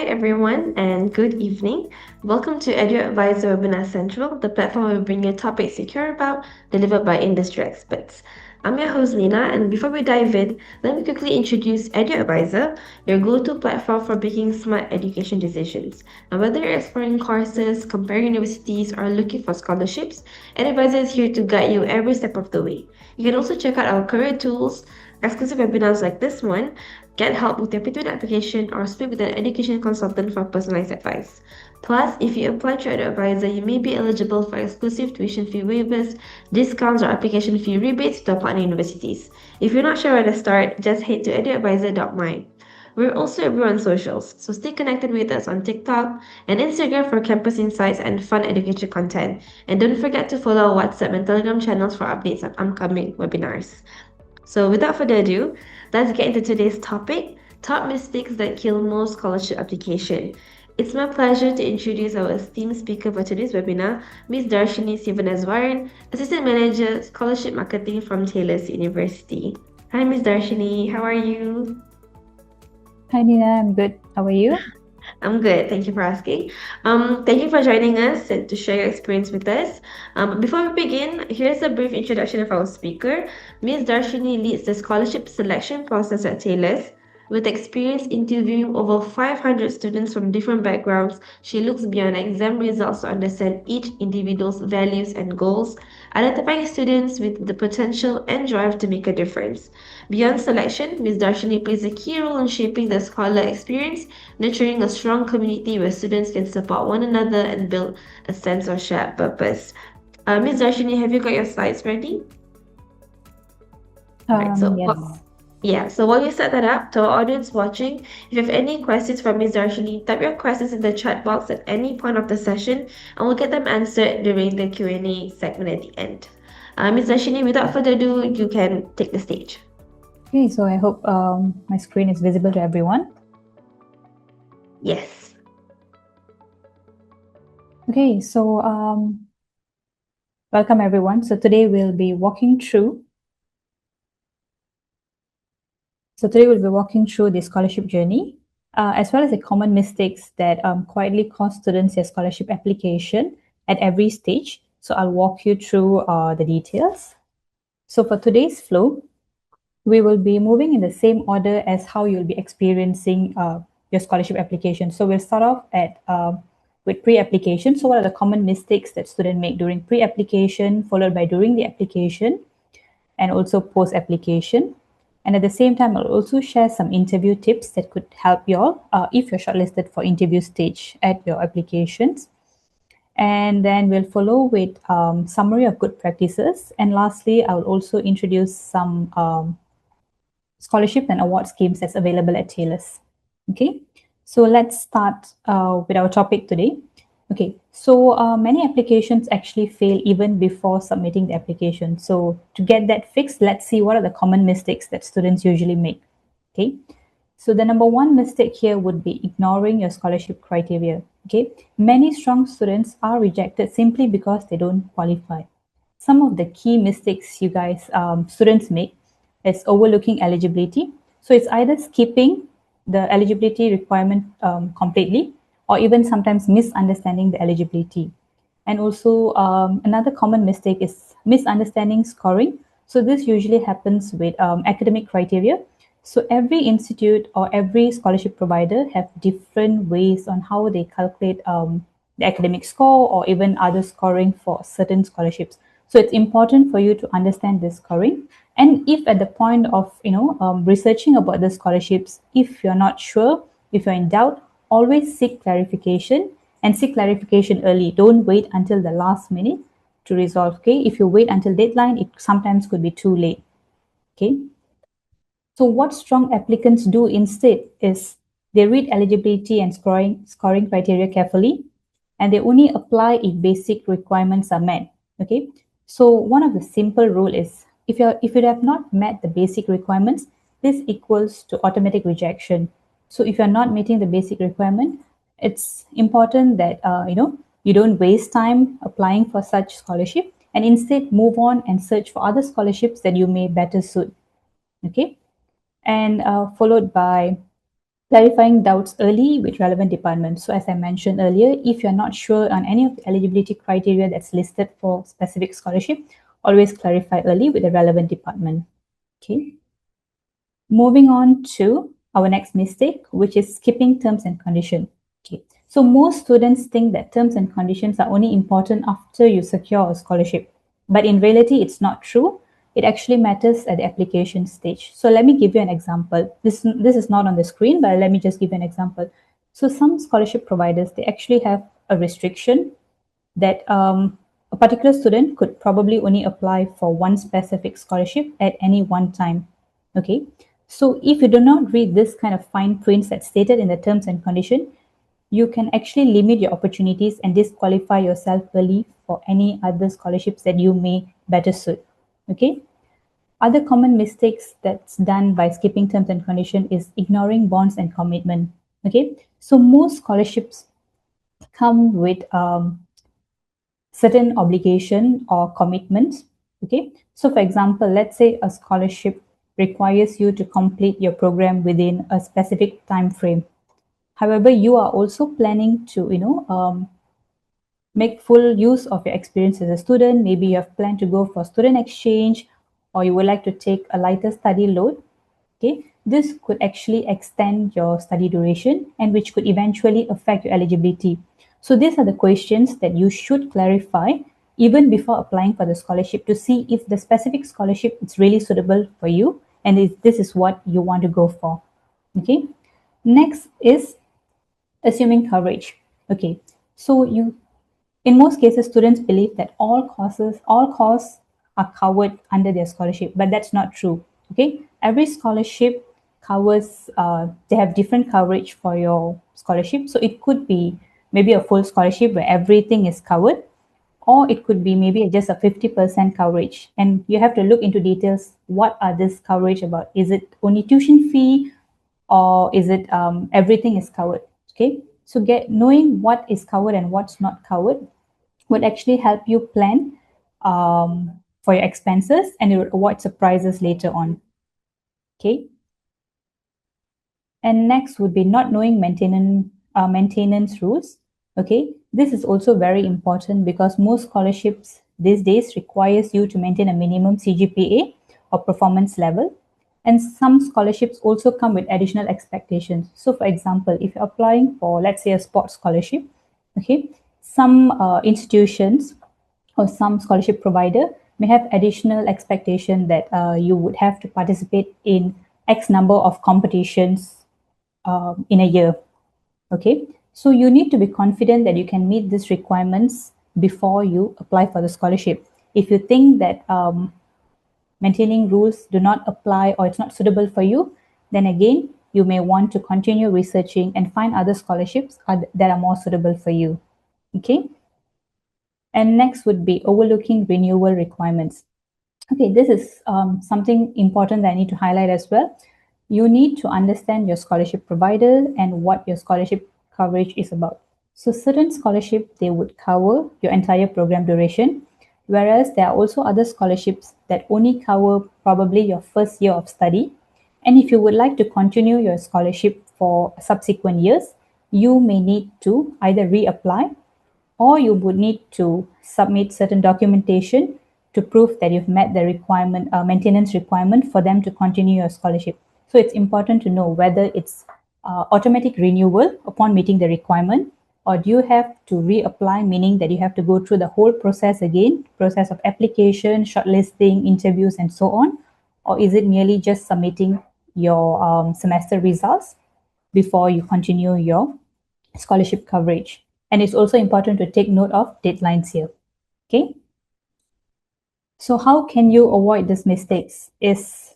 Hi everyone and good evening. Welcome to EduAdvisor Webinar Central, the platform where we bring you topics you care about, delivered by industry experts. I'm your host Lina, and before we dive in, let me quickly introduce EduAdvisor, your go-to platform for making smart education decisions. Now, whether you're exploring courses, comparing universities, or looking for scholarships, EduAdvisor is here to guide you every step of the way. You can also check out our career tools, exclusive webinars like this one, get help with your P2 application, or speak with an education consultant for personalized advice. Plus, if you apply to EduAdvisor, you may be eligible for exclusive tuition fee waivers, discounts, or application fee rebates to our partner universities. If you're not sure where to start, just head to eduadvisor.my. We're also everywhere on socials, so stay connected with us on TikTok and Instagram for campus insights and fun education content. And don't forget to follow our WhatsApp and Telegram channels for updates on upcoming webinars. So without further ado, let's get into today's topic, top mistakes that kill most scholarship application. It's my pleasure to introduce our esteemed speaker for today's webinar, Ms. Darshyini Sivanesvaran, Assistant Manager, Scholarship Marketing from Taylor's University. Hi, Ms. Darshyini, how are you? Hi Nina, I'm good. How are you? I'm good. Thank you for asking. Thank you for joining us and to share your experience with us. Before we begin, here's a brief introduction of our speaker. Ms. Darshini leads the scholarship selection process at Taylor's. With experience interviewing over 500 students from different backgrounds, she looks beyond exam results to understand each individual's values and goals, identifying students with the potential and drive to make a difference. Beyond selection, Ms. Darshini plays a key role in shaping the scholar experience, nurturing a strong community where students can support one another and build a sense of shared purpose. Ms. Darshini, have you got your slides ready? Right, Yes. so while you set that up, to our audience watching, if you have any questions for Ms. Darshini, type your questions in the chat box at any point of the session, and we'll get them answered during the Q&A segment at the end. Ms. Darshini, without further ado, you can take the stage. Okay, so I hope my screen is visible to everyone. Yes. Okay, so welcome everyone. So today we'll be walking through. The scholarship journey, as well as the common mistakes that quietly cost students their scholarship application at every stage. So I'll walk you through the details. So for today's flow, we will be moving in the same order as how you'll be experiencing your scholarship application. So we'll start off with pre-application. So what are the common mistakes that students make during pre-application, followed by during the application, and also post-application. And at the same time, I'll also share some interview tips that could help you all if you're shortlisted for interview stage at your applications. And then we'll follow with summary of good practices. And lastly, I will also introduce some scholarship and award schemes that's available at Taylor's. Okay, so let's start with our topic today. Okay, so many applications actually fail even before submitting the application. So to get that fixed, let's see what are the common mistakes that students usually make. Okay, so the number one mistake here would be ignoring your scholarship criteria. Okay, many strong students are rejected simply because they don't qualify. Some of the key mistakes you guys students make is overlooking eligibility. So it's either skipping the eligibility requirement completely, or even sometimes misunderstanding the eligibility. And also another common mistake is misunderstanding scoring. So this usually happens with academic criteria. So every institute or every scholarship provider have different ways on how they calculate the academic score or even other scoring for certain scholarships. So it's important for you to understand this scoring. And if at the point of researching about the scholarships, if you're not sure, if you're in doubt, always seek clarification and seek clarification early. Don't wait until the last minute to resolve. Okay, if you wait until deadline, it sometimes could be too late. Okay. So what strong applicants do instead is they read eligibility and scoring criteria carefully, and they only apply if basic requirements are met. Okay. So one of the simple rule is if you have not met the basic requirements, this equals to automatic rejection. So if you're not meeting the basic requirement, it's important that you don't waste time applying for such scholarship and instead move on and search for other scholarships that you may better suit. Okay, and followed by Clarifying doubts early with relevant departments. So as I mentioned earlier, if you're not sure on any of the eligibility criteria that's listed for specific scholarship, always clarify early with the relevant department. Okay. Moving on to our next mistake, which is skipping terms and conditions. Okay. So most students think that terms and conditions are only important after you secure a scholarship. But in reality, it's not true. It actually matters at the application stage. So let me give you an example. This is not on the screen, but let me just give you an example. So some scholarship providers, they actually have a restriction that a particular student could probably only apply for one specific scholarship at any one time. Okay, so if you do not read this kind of fine prints that's stated in the terms and condition, you can actually limit your opportunities and disqualify yourself early for any other scholarships that you may better suit. Okay. Other common mistakes that's done by skipping terms and condition is ignoring bonds and commitment. Okay, so most scholarships come with certain obligation or commitments. Okay, so for example, let's say a scholarship requires you to complete your program within a specific time frame. However, you are also planning to make full use of your experience as a student. Maybe you have planned to go for student exchange, or you would like to take a lighter study load. Okay, this could actually extend your study duration and which could eventually affect your eligibility. So these are the questions that you should clarify even before applying for the scholarship to see if the specific scholarship is really suitable for you and if this is what you want to go for. Okay. Next is assuming coverage. Okay. So in most cases, students believe that all costs are covered under their scholarship, but that's not true. Okay, every scholarship covers. They have different coverage for your scholarship, so it could be maybe a full scholarship where everything is covered, or it could be maybe just a 50% coverage. And you have to look into details. What are this coverage about? Is it only tuition fee, or is it everything is covered? Okay, so get knowing what is covered and what's not covered would actually help you plan for your expenses and it would avoid surprises later on. Okay. And next would be not knowing maintenance rules. Okay, this is also very important because most scholarships these days requires you to maintain a minimum CGPA or performance level. And some scholarships also come with additional expectations. So for example, if you're applying for, let's say, a sports scholarship, okay, some institutions or some scholarship provider may have additional expectation that you would have to participate in X number of competitions in a year. Okay, so you need to be confident that you can meet these requirements before you apply for the scholarship. If you think that maintaining rules do not apply or it's not suitable for you, then again, you may want to continue researching and find other scholarships that are more suitable for you. Okay. And next would be overlooking renewal requirements. Okay, this is something important that I need to highlight as well. You need to understand your scholarship provider and what your scholarship coverage is about. So certain scholarship, they would cover your entire program duration, whereas there are also other scholarships that only cover probably your first year of study. And if you would like to continue your scholarship for subsequent years, you may need to either reapply or you would need to submit certain documentation to prove that you've met the requirement, maintenance requirement for them to continue your scholarship. So it's important to know whether it's automatic renewal upon meeting the requirement, or do you have to reapply, meaning that you have to go through the whole process again, process of application, shortlisting, interviews, and so on, or is it merely just submitting your semester results before you continue your scholarship coverage? And it's also important to take note of deadlines here. Okay. So how can you avoid these mistakes is,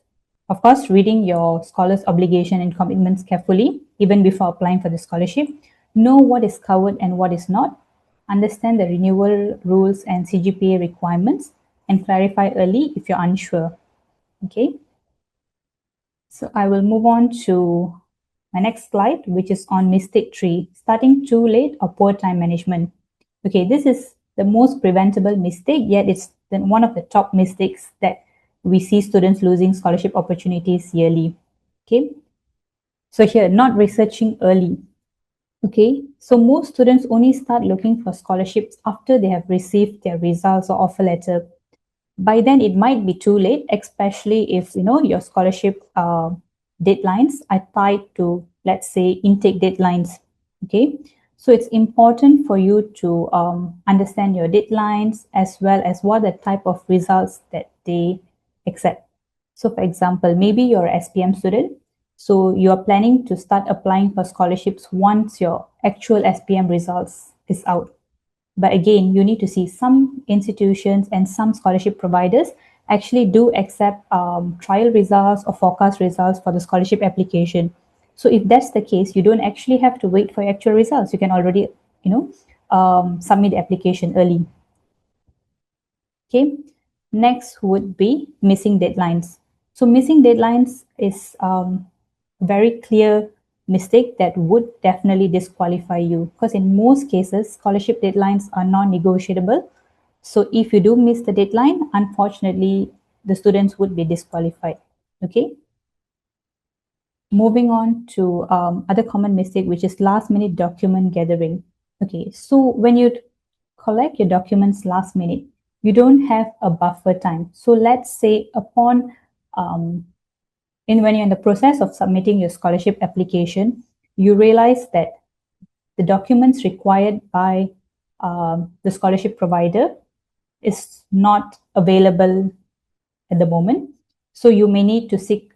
of course, reading your scholar's obligation and commitments carefully, even before applying for the scholarship. Know what is covered and what is not. Understand the renewal rules and CGPA requirements and clarify early if you're unsure. Okay. So I will move on to my next slide, which is on mistake 3, starting too late or poor time management. Okay, this is the most preventable mistake, yet it's one of the top mistakes that we see students losing scholarship opportunities yearly. Okay, So here, not researching early. Okay, so most students only start looking for scholarships after they have received their results or offer letter. By then it might be too late, especially if your scholarship deadlines are tied to, let's say, intake deadlines. Okay, so it's important for you to understand your deadlines as well as what the type of results that they accept. So for example, maybe you're an SPM student, so you are planning to start applying for scholarships once your actual SPM results is out. But again, you need to see some institutions and some scholarship providers actually do accept trial results or forecast results for the scholarship application. So if that's the case, you don't actually have to wait for your actual results. You can already, submit the application early. Okay. Next would be missing deadlines. So missing deadlines is a very clear mistake that would definitely disqualify you, because in most cases, scholarship deadlines are non-negotiable. So if you do miss the deadline, unfortunately, the students would be disqualified. Okay. Moving on to other common mistake, which is last minute document gathering. Okay, so when you collect your documents last minute, you don't have a buffer time. So let's say upon when you're in the process of submitting your scholarship application, you realize that the documents required by the scholarship provider is not available at the moment. So you may need to seek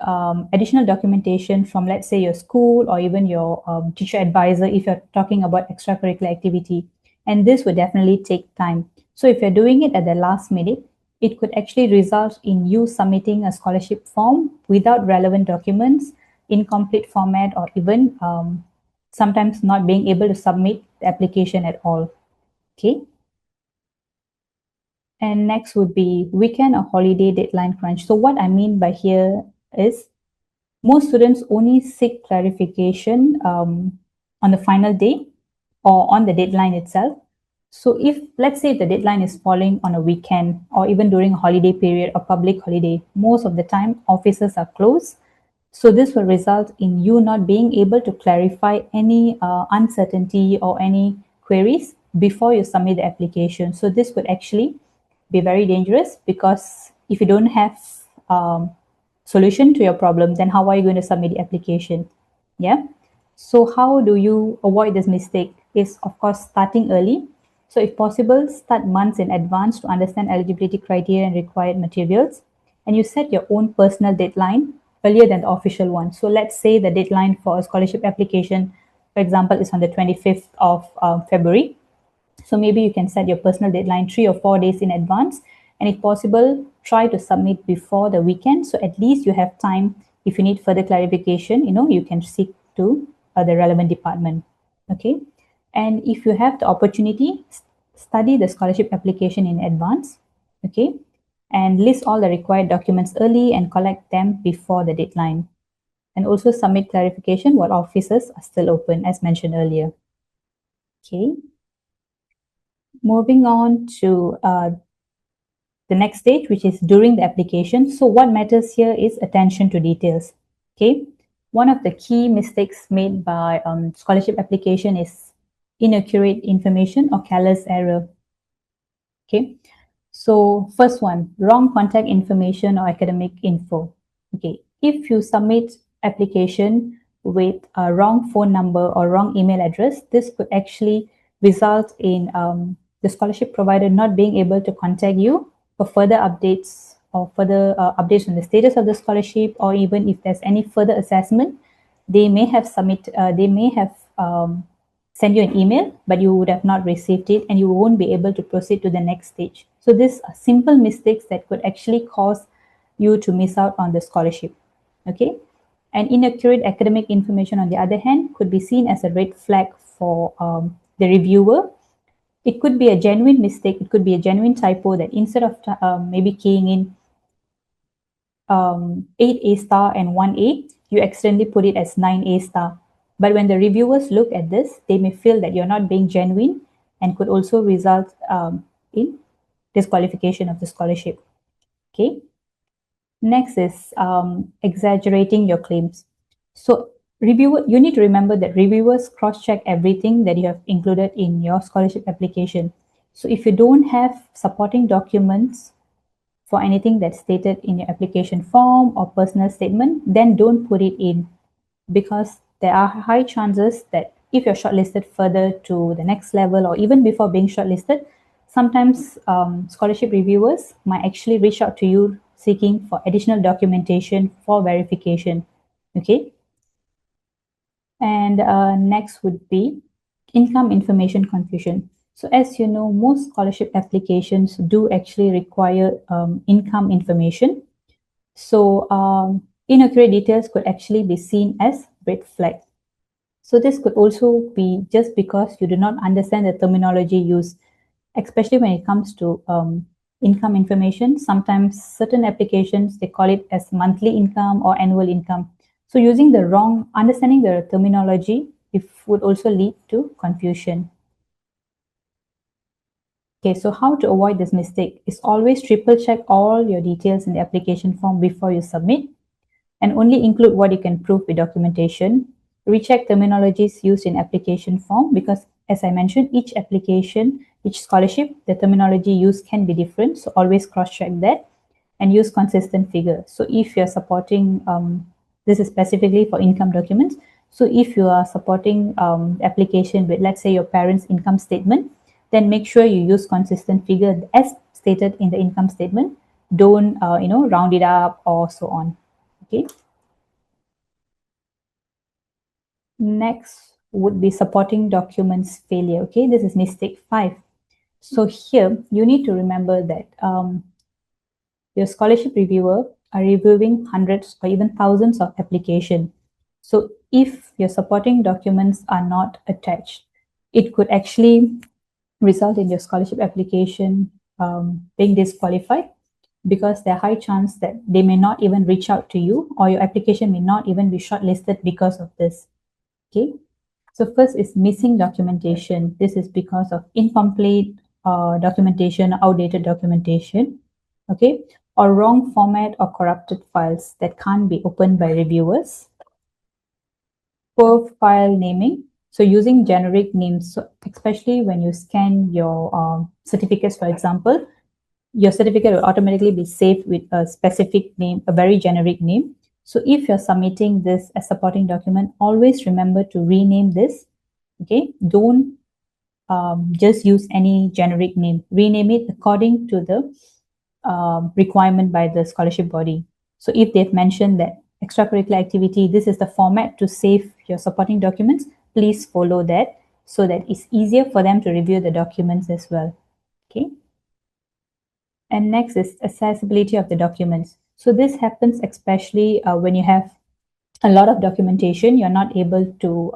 additional documentation from, let's say, your school or even your teacher advisor if you're talking about extracurricular activity. And this would definitely take time. So if you're doing it at the last minute, it could actually result in you submitting a scholarship form without relevant documents, incomplete format, or even sometimes not being able to submit the application at all. Okay. And next would be weekend or holiday deadline crunch. So what I mean by here is most students only seek clarification on the final day or on the deadline itself. So if, let's say, the deadline is falling on a weekend or even during a holiday period or public holiday, most of the time offices are closed. So this will result in you not being able to clarify any uncertainty or any queries before you submit the application. So this could actually be very dangerous, because if you don't have solution to your problem, then how are you going to submit the application? Yeah. So how do you avoid this mistake? Is of course starting early. So if possible, start months in advance to understand eligibility criteria and required materials. And you set your own personal deadline earlier than the official one. So let's say the deadline for a scholarship application, for example, is on the 25th of February. So maybe you can set your personal deadline 3 or 4 days in advance. And if possible, try to submit before the weekend. So at least you have time. If you need further clarification, you can seek to the relevant department. Okay. And if you have the opportunity, study the scholarship application in advance. Okay. And list all the required documents early and collect them before the deadline. And also submit clarification while offices are still open, as mentioned earlier. Okay. Moving on to the next stage, which is during the application. So what matters here is attention to details. Okay. One of the key mistakes made by scholarship application is inaccurate information or careless error. Okay. So first one, wrong contact information or academic info. Okay. If you submit application with a wrong phone number or wrong email address, this could actually result in the scholarship provider not being able to contact you for further updates or further updates on the status of the scholarship, or even if there's any further assessment, they may have send you an email, but you would have not received it and you won't be able to proceed to the next stage. So these are simple mistakes that could actually cause you to miss out on the scholarship. Okay. And inaccurate academic information, on the other hand, could be seen as a red flag for the reviewer. It could be a genuine mistake. It could be a genuine typo that instead of maybe keying in 8A star and 1A, you accidentally put it as 9A star. But when the reviewers look at this, they may feel that you're not being genuine and could also result in disqualification of the scholarship. Okay. Next is exaggerating your claims. So You need to remember that reviewers cross-check everything that you have included in your scholarship application. So if you don't have supporting documents for anything that's stated in your application form or personal statement, then don't put it in, because there are high chances that if you're shortlisted further to the next level or even before being shortlisted, sometimes scholarship reviewers might actually reach out to you seeking for additional documentation for verification. Okay. And next would be income information confusion. So as you know, most scholarship applications do actually require income information. So inaccurate details could actually be seen as red flag. So this could also be just because you do not understand the terminology used, especially when it comes to income information. Sometimes certain applications, they call it as monthly income or annual income. So using the wrong, understanding the terminology, it would also lead to confusion. Okay, so how to avoid this mistake is always triple check all your details in the application form before you submit, and only include what you can prove with documentation. Recheck terminologies used in application form, because as I mentioned, each application, each scholarship, the terminology used can be different. So always cross-check that and use consistent figure. So if you're supporting, this is specifically for income documents. So if you are supporting application with, let's say, your parents' income statement, then make sure you use consistent figure as stated in the income statement. Don't, round it up or so on. Okay. Next would be supporting documents failure. Okay, this is mistake 5. So here you need to remember that your scholarship reviewer are reviewing hundreds or even thousands of applications. So if your supporting documents are not attached, it could actually result in your scholarship application being disqualified, because there are high chance that they may not even reach out to you, or your application may not even be shortlisted because of this. Okay. So first is missing documentation. This is because of incomplete documentation, outdated documentation, okay, or wrong format or corrupted files that can't be opened by reviewers. Poor file naming. So using generic names, so especially when you scan your certificates, for example, your certificate will automatically be saved with a specific name, a very generic name. So if you're submitting this as supporting document, always remember to rename this. Okay, don't just use any generic name. Rename it according to the requirement by the scholarship body. So if they've mentioned that extracurricular activity, this is the format to save your supporting documents, please follow that, so that it's easier for them to review the documents as well. Okay. And next is accessibility of the documents. So this happens especially when you have a lot of documentation, you're not able to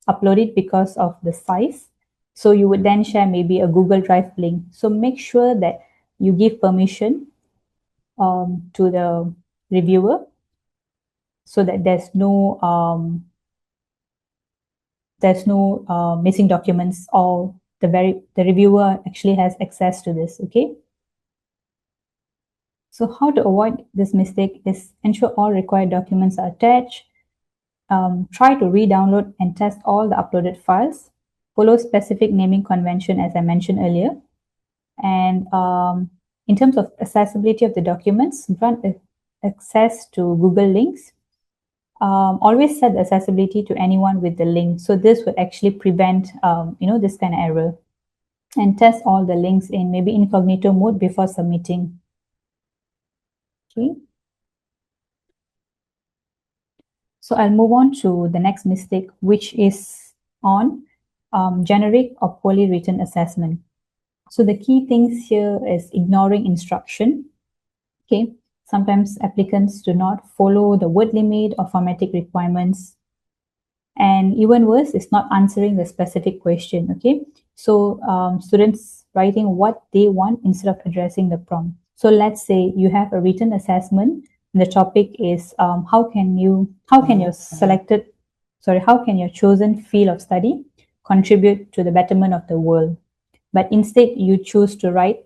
upload it because of the size. So you would then share maybe a Google Drive link. So make sure that you give permission to the reviewer, so that there's no missing documents, or the reviewer actually has access to this. Okay. So how to avoid this mistake is ensure all required documents are attached. Try to re-download and test all the uploaded files. Follow specific naming convention as I mentioned earlier. And in terms of accessibility of the documents, grant access to Google links. Always set accessibility to anyone with the link. So this would actually prevent this kind of error. And test all the links in maybe incognito mode before submitting. Okay. So I'll move on to the next mistake, which is on generic or poorly written assessment. So the key things here is ignoring instruction. Okay. Sometimes applicants do not follow the word limit or formatting requirements. And even worse is not answering the specific question. Okay. So students writing what they want instead of addressing the prompt. So let's say you have a written assessment. And the topic is how can your chosen field of study contribute to the betterment of the world? But instead you choose to write,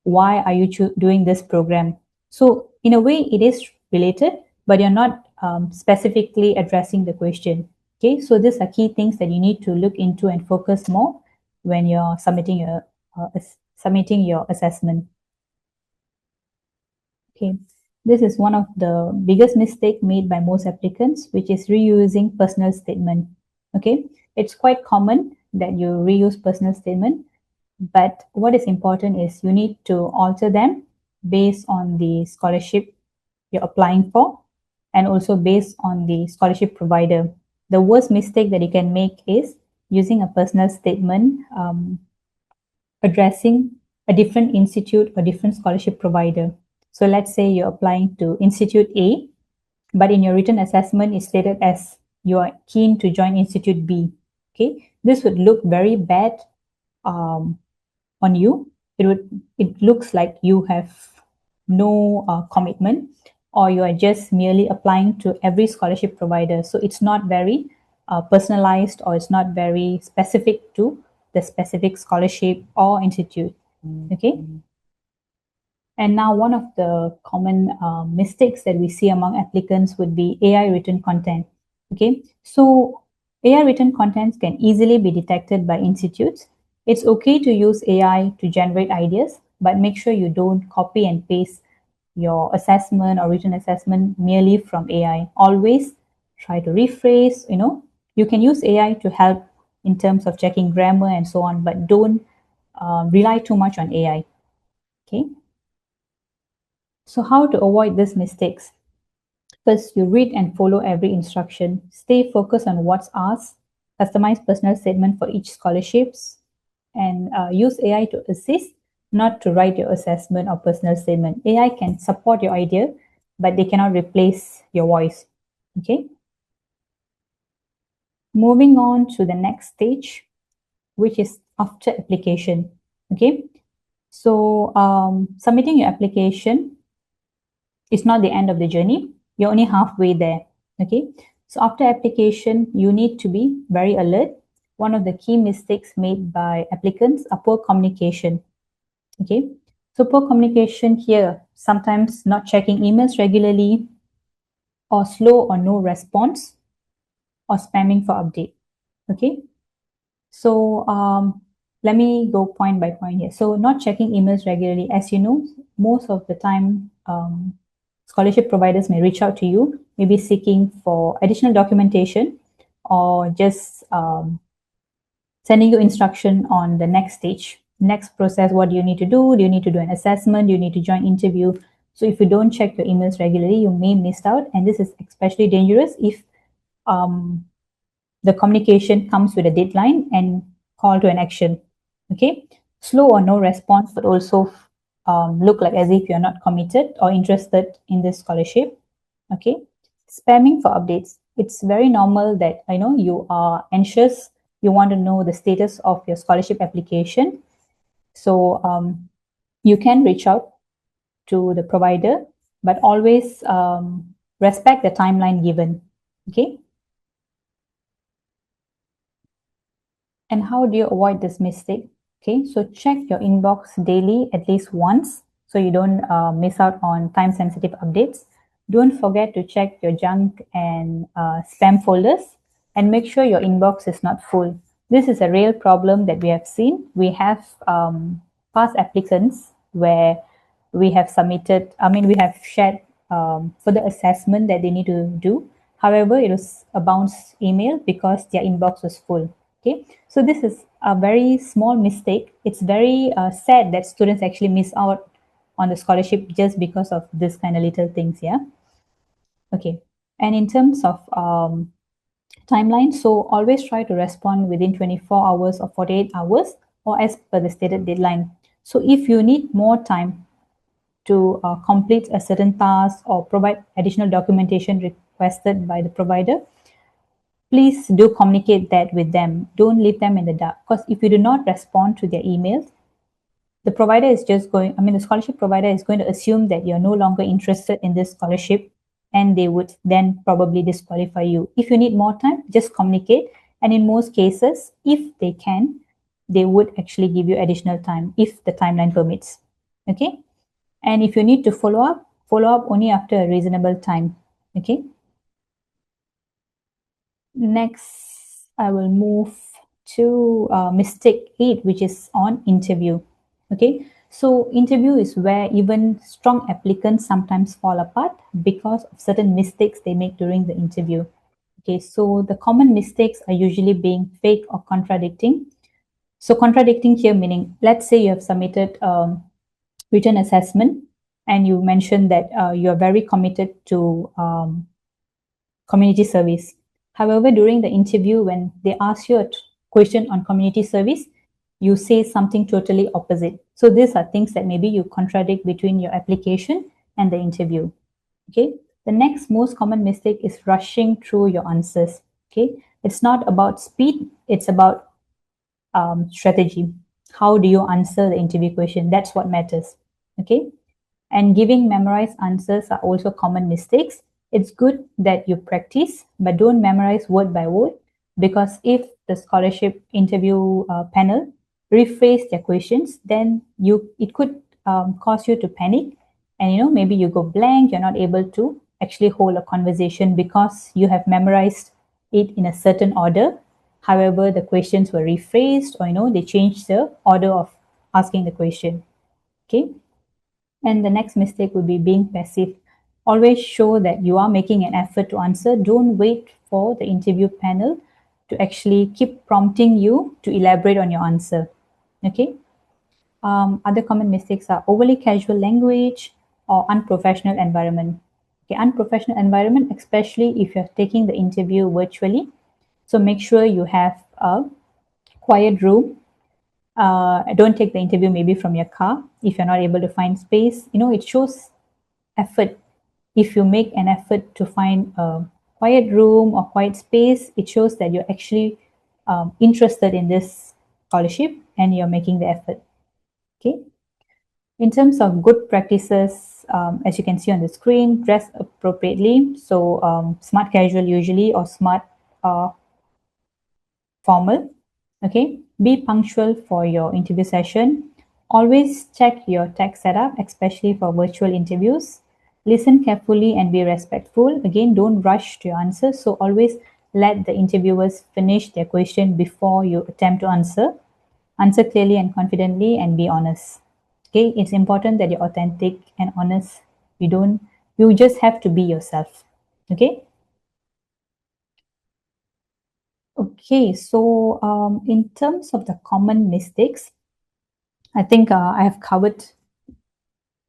why are you doing this program? So in a way it is related, but you're not specifically addressing the question. Okay, so these are key things that you need to look into and focus more when you're submitting your assessment. Okay, this is one of the biggest mistake made by most applicants, which is reusing personal statement. Okay, it's quite common that you reuse personal statement, but what is important is you need to alter them based on the scholarship you're applying for and also based on the scholarship provider. The worst mistake that you can make is using a personal statement addressing a different institute or different scholarship provider. So let's say you're applying to Institute A, but in your written assessment it's stated as you are keen to join Institute B. Okay, this would look very bad on you. It looks like you have no commitment, or you are just merely applying to every scholarship provider. So it's not very personalized, or it's not very specific to the specific scholarship or institute. Okay. And now one of the common mistakes that we see among applicants would be AI written content. Okay, so AI written contents can easily be detected by institutes. It's okay to use AI to generate ideas, but make sure you don't copy and paste your assessment or written assessment merely from AI. Always try to rephrase, you can use AI to help in terms of checking grammar and so on, but don't rely too much on AI. Okay. So how to avoid these mistakes? First, you read and follow every instruction. Stay focused on what's asked. Customize personal statement for each scholarships, and use AI to assist, not to write your assessment or personal statement. AI can support your idea, but they cannot replace your voice. Okay. Moving on to the next stage, which is after application. Okay. So submitting your application is not the end of the journey. You're only halfway there. Okay. So after application, you need to be very alert. One of the key mistakes made by applicants are poor communication. Okay. So poor communication here, sometimes not checking emails regularly, or slow or no response, or spamming for update. Okay. So let me go point by point here. So not checking emails regularly, as you know, most of the time scholarship providers may reach out to you, maybe seeking for additional documentation, or just sending you instruction on the next stage, next process. What do you need to do? Do you need to do an assessment? Do you need to join interview? So if you don't check your emails regularly, you may miss out, and this is especially dangerous if the communication comes with a deadline and call to an action. Okay, slow or no response would also look like as if you're not committed or interested in this scholarship. Okay, spamming for updates. It's very normal that I know you are anxious. You want to know the status of your scholarship application. So you can reach out to the provider, but always respect the timeline given. Okay. And how do you avoid this mistake? Okay, so check your inbox daily at least once so you don't miss out on time sensitive updates. Don't forget to check your junk and spam folders, and make sure your inbox is not full. This is a real problem that we have seen. We have past applicants where we have we have shared for the assessment that they need to do. However, it was a bounce email because their inbox was full. Okay, so this is a very small mistake. It's very sad that students actually miss out on the scholarship just because of this kind of little things. Yeah. Okay, and in terms of timeline, so always try to respond within 24 hours or 48 hours, or as per the stated deadline. So if you need more time to complete a certain task or provide additional documentation requested by the provider, please do communicate that with them. Don't leave them in the dark, because if you do not respond to their emails, the provider is just going, the scholarship provider is going to assume that you're no longer interested in this scholarship, and they would then probably disqualify you. If you need more time, just communicate. And in most cases, if they can, they would actually give you additional time if the timeline permits. Okay. And if you need to follow up only after a reasonable time. Okay. Next, I will move to mistake 8, which is on interview. Okay, so interview is where even strong applicants sometimes fall apart because of certain mistakes they make during the interview. Okay, so the common mistakes are usually being fake or contradicting. So contradicting here meaning, let's say you have submitted written assessment and you mentioned that you are very committed to community service. However, during the interview, when they ask you a question on community service, you say something totally opposite. So these are things that maybe you contradict between your application and the interview. Okay. The next most common mistake is rushing through your answers. Okay. It's not about speed, it's about strategy. How do you answer the interview question? That's what matters. Okay. And giving memorized answers are also common mistakes. It's good that you practice, but don't memorize word by word, because if the scholarship interview panel rephrase their questions, then it could cause you to panic, and maybe you go blank. You're not able to actually hold a conversation because you have memorized it in a certain order. However, the questions were rephrased, or they changed the order of asking the question. Okay. And the next mistake would be being passive. Always show that you are making an effort to answer. Don't wait for the interview panel to actually keep prompting you to elaborate on your answer. Okay. Other common mistakes are overly casual language or unprofessional environment. Okay, unprofessional environment, especially if you're taking the interview virtually. So make sure you have a quiet room. Don't take the interview maybe from your car if you're not able to find space. It shows effort. If you make an effort to find a quiet room or quiet space, it shows that you're actually interested in this scholarship and you're making the effort. Okay. In terms of good practices, as you can see on the screen, dress appropriately. So smart casual usually, or smart formal. Okay. Be punctual for your interview session. Always check your tech setup, especially for virtual interviews. Listen carefully and be respectful. Again, don't rush to your answer. So always let the interviewers finish their question before you attempt to answer. Answer clearly and confidently and be honest. Okay, it's important that you're authentic and honest. You just have to be yourself. Okay. Okay, so in terms of the common mistakes, I think I have covered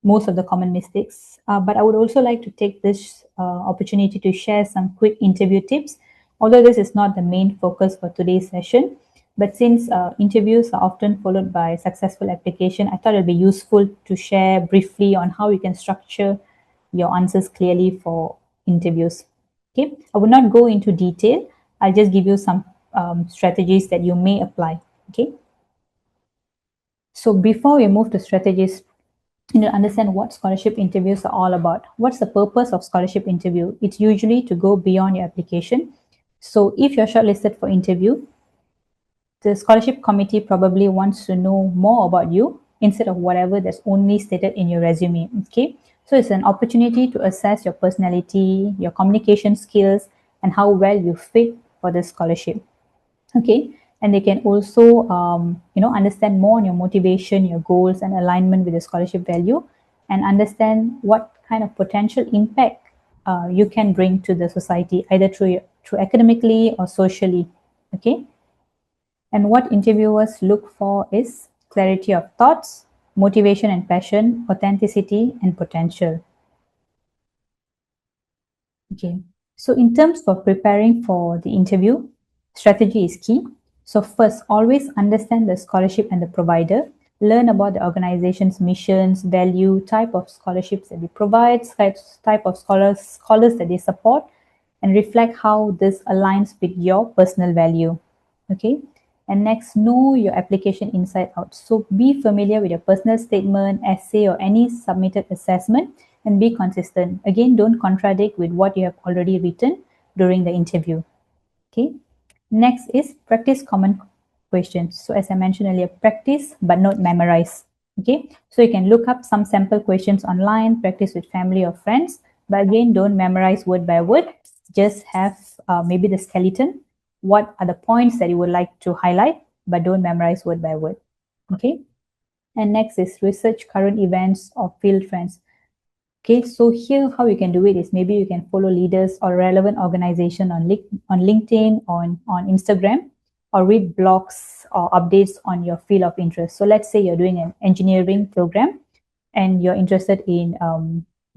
most of the common mistakes, but I would also like to take this opportunity to share some quick interview tips. Although this is not the main focus for today's session, but since interviews are often followed by successful application, I thought it would be useful to share briefly on how you can structure your answers clearly for interviews. Okay, I will not go into detail. I'll just give you some strategies that you may apply. Okay. So before we move to strategies, you need to understand what scholarship interviews are all about. What's the purpose of scholarship interview? It's usually to go beyond your application. So if you're shortlisted for interview, the scholarship committee probably wants to know more about you instead of whatever that's only stated in your resume. Okay. So it's an opportunity to assess your personality, your communication skills, and how well you fit for the scholarship. Okay. And they can also understand more on your motivation, your goals, and alignment with the scholarship value, and understand what kind of potential impact you can bring to the society, either through academically or socially. Okay. And what interviewers look for is clarity of thoughts, motivation and passion, authenticity, and potential. Okay. So in terms of preparing for the interview, strategy is key. So first, always understand the scholarship and the provider. Learn about the organization's missions, value, type of scholarships that they provide, type of scholars that they support, and reflect how this aligns with your personal value. Okay. And next, know your application inside out. So be familiar with your personal statement, essay, or any submitted assessment, and be consistent. Again, don't contradict with what you have already written during the interview. Okay. Next is practice common questions. So as I mentioned earlier, practice but not memorize. Okay. So you can look up some sample questions online, practice with family or friends, But again, don't memorize word by word. Just have maybe the skeleton. What are the points that you would like to highlight, but don't memorize word by word. Okay. And next is research current events or field trends. Okay, so here how you can do it is maybe you can follow leaders or relevant organization on LinkedIn, on Instagram, or read blogs or updates on your field of interest. So let's say you're doing an engineering program and you're interested in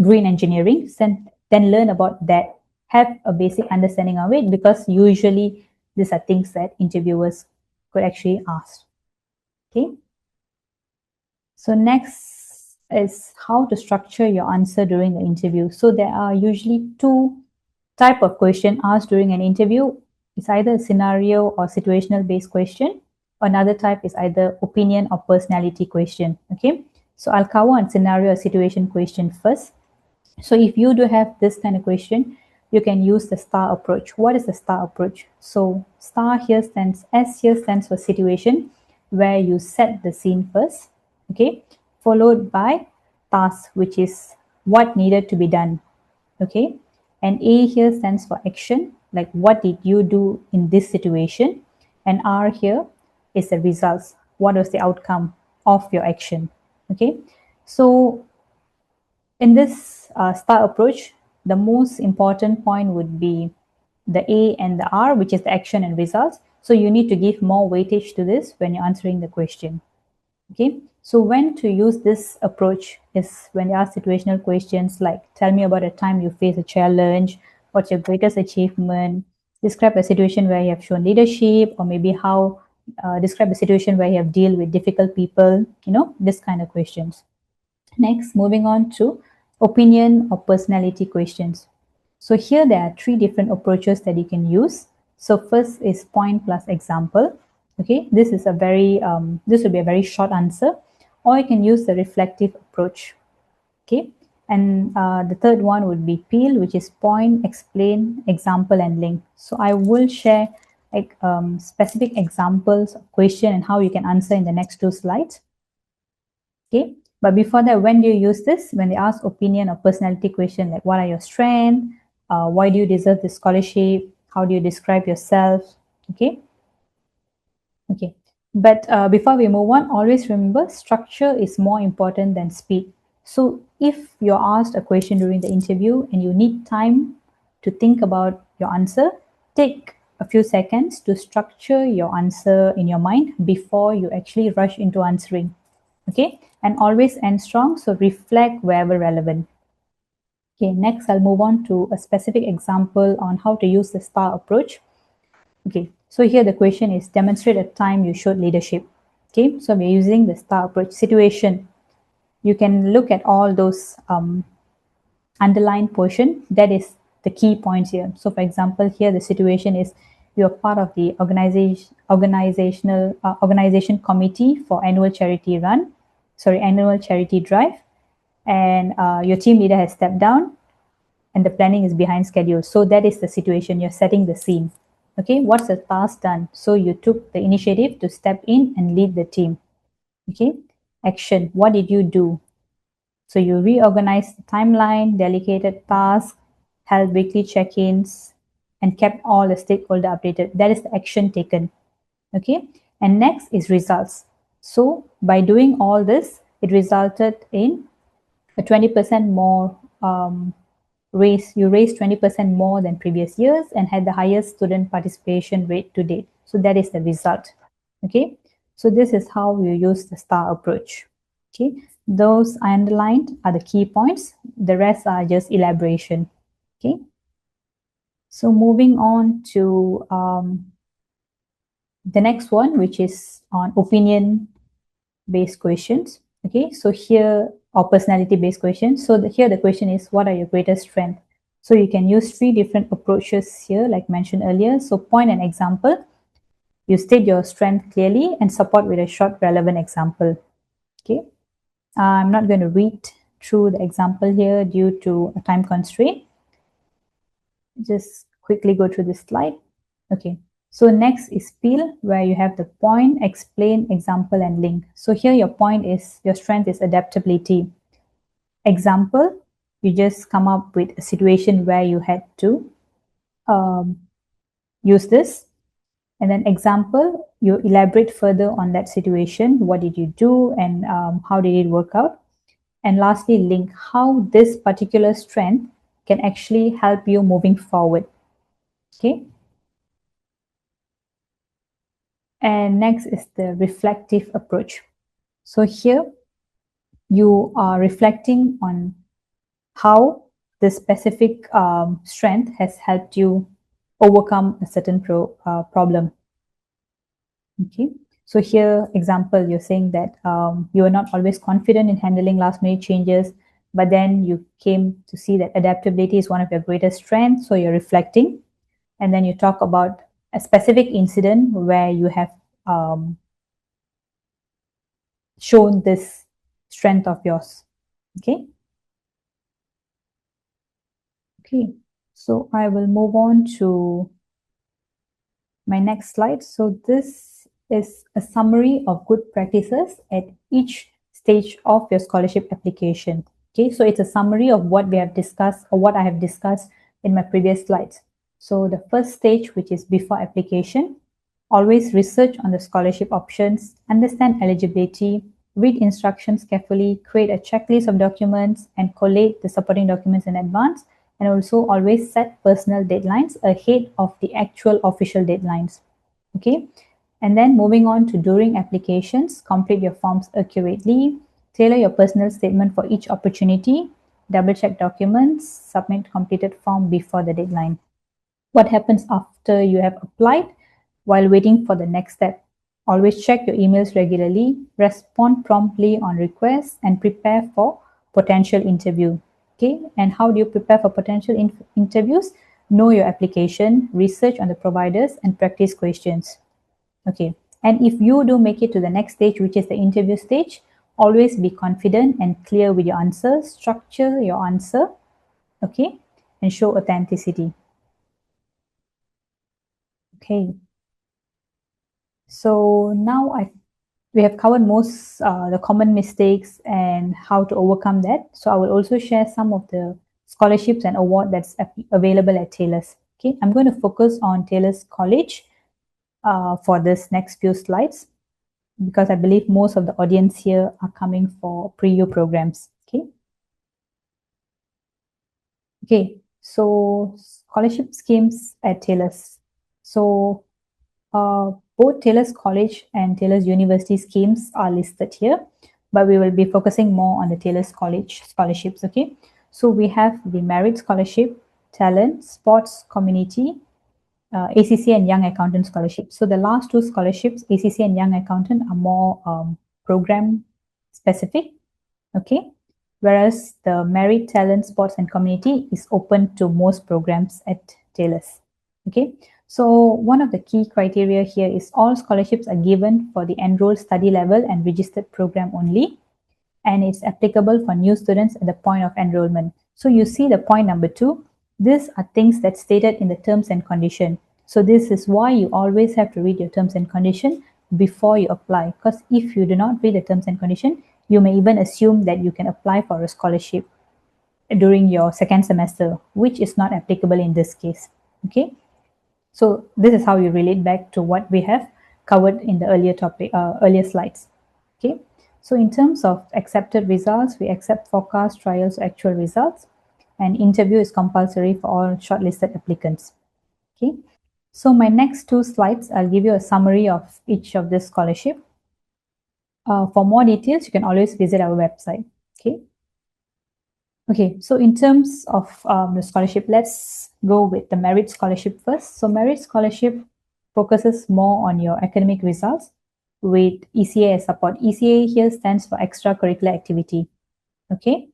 green engineering, then learn about that. Have a basic understanding of it, because usually these are things that interviewers could actually ask. Okay. So next is how to structure your answer during the interview. So there are usually two type of question asked during an interview. It's either a scenario or situational based question. Another type is either opinion or personality question. Okay. So I'll cover on scenario or situation question first. So if you do have this kind of question, you can use the STAR approach. What is the STAR approach? So STAR here stands, S here stands for situation, where you set the scene first, okay, followed by task, which is what needed to be done, okay. And A here stands for action, like what did you do in this situation, and R here is the results, what was the outcome of your action, okay. So in this STAR approach, the most important point would be the A and the R, which is the action and results. So you need to give more weightage to this when you're answering the question. Okay, so when to use this approach is when you ask situational questions like, tell me about a time you face a challenge, what's your greatest achievement, describe a situation where you have shown leadership, or maybe how, describe a situation where you have dealt with difficult people, this kind of questions. Next, moving on to opinion or personality questions. So here there are three different approaches that you can use. So first is point plus example. Okay, this is a very this will be a very short answer, or you can use the reflective approach. Okay, and the third one would be peel, which is point, explain, example, and link. So I will share like specific examples of question and how you can answer in the next two slides. Okay, but before that, when do you use this? When they ask opinion or personality question, like what are your strengths, why do you deserve the scholarship, how do you describe yourself? Okay. Okay, but before we move on, always remember structure is more important than speed. So if you're asked a question during the interview and you need time to think about your answer, take a few seconds to structure your answer in your mind before you actually rush into answering. Okay, and always end strong, so reflect wherever relevant. Okay, next I'll move on to a specific example on how to use the STAR approach. Okay, so here the question is demonstrate a time you showed leadership. Okay, so we're using the STAR approach. Situation, you can look at all those underlined portion. That is the key points here. So for example, here the situation is you're part of the organization committee for annual charity drive, and your team leader has stepped down and the planning is behind schedule. So that is the situation. You're setting the scene. Okay, what's the task done? So you took the initiative to step in and lead the team. Okay, action, what did you do? So you reorganized the timeline, delegated tasks, held weekly check-ins, and kept all the stakeholder updated. That is the action taken. Okay, and next is results. So by doing all this, it resulted in a 20% more you raised 20% more than previous years and had the highest student participation rate to date. So that is the result. Okay, so this is how you use the STAR approach. Okay, those I underlined are the key points. The rest are just elaboration. Okay, so moving on to the next one, which is on opinion based questions. Okay, so here, or personality based questions. So here the question is, what are your greatest strengths? So you can use three different approaches here, like mentioned earlier. So point and example. You state your strength clearly and support with a short relevant example. Okay, I'm not going to read through the example here due to a time constraint. Just quickly go through this slide. Okay, so next is peel, where you have the point, explain, example, and link. So here your point is your strength is adaptability. Example, you just come up with a situation where you had to use this. And then example, you elaborate further on that situation. What did you do and how did it work out? And lastly, link how this particular strength can actually help you moving forward. Okay. And next is the reflective approach. So here you are reflecting on how the specific strength has helped you overcome a certain problem. Okay. So here, example, you're saying that you are not always confident in handling last minute changes, but then you came to see that adaptability is one of your greatest strengths. So you're reflecting, and then you talk about a specific incident where you have shown this strength of yours. Okay. Okay. So I will move on to my next slide. So this is a summary of good practices at each stage of your scholarship application. Okay, so it's a summary of what we have discussed or what I have discussed in my previous slides. So the first stage, which is before application, always research on the scholarship options, understand eligibility, read instructions carefully, create a checklist of documents, and collate the supporting documents in advance, and also always set personal deadlines ahead of the actual official deadlines. Okay, and then moving on to during applications, complete your forms accurately, tailor your personal statement for each opportunity, double check documents, submit completed form before the deadline. What happens after you have applied? While waiting for the next step, always check your emails regularly, respond promptly on requests, and prepare for potential interview. Okay, and how do you prepare for potential interviews? Know your application, research on the providers, and practice questions. Okay, and if you do make it to the next stage, which is the interview stage, always be confident and clear with your answers, structure your answer, okay, and show authenticity. Okay, so now we have covered most the common mistakes and how to overcome that. So I will also share some of the scholarships and award that's available at Taylor's. Okay, I'm going to focus on Taylor's College for this next few slides because I believe most of the audience here are coming for pre-U programs. Okay. Okay, so scholarship schemes at Taylor's. So both Taylor's College and Taylor's University schemes are listed here, but we will be focusing more on the Taylor's College scholarships. Okay, so we have the Merit Scholarship, Talent, Sports, Community, ACC and Young Accountant Scholarship. So the last two scholarships, ACC and Young Accountant, are more program specific. Okay, whereas the Merit, Talent, Sports, and Community is open to most programs at Taylor's. Okay, so one of the key criteria here is all scholarships are given for the enrolled study level and registered program only, and it's applicable for new students at the point of enrollment. So you see the point number 2, these are things that's stated in the terms and condition. So this is why you always have to read your terms and condition before you apply, because if you do not read the terms and condition, you may even assume that you can apply for a scholarship during your second semester, which is not applicable in this case. Okay, so this is how you relate back to what we have covered in the earlier slides. Okay, so in terms of accepted results, we accept forecast, trials, actual results, and interview is compulsory for all shortlisted applicants. Okay, so my next 2 slides, I'll give you a summary of each of this scholarship. For more details, you can always visit our website. Okay. Okay, so in terms of the scholarship, let's go with the Merit Scholarship first. So Merit Scholarship focuses more on your academic results with ECA as support. ECA here stands for extracurricular activity. Okay,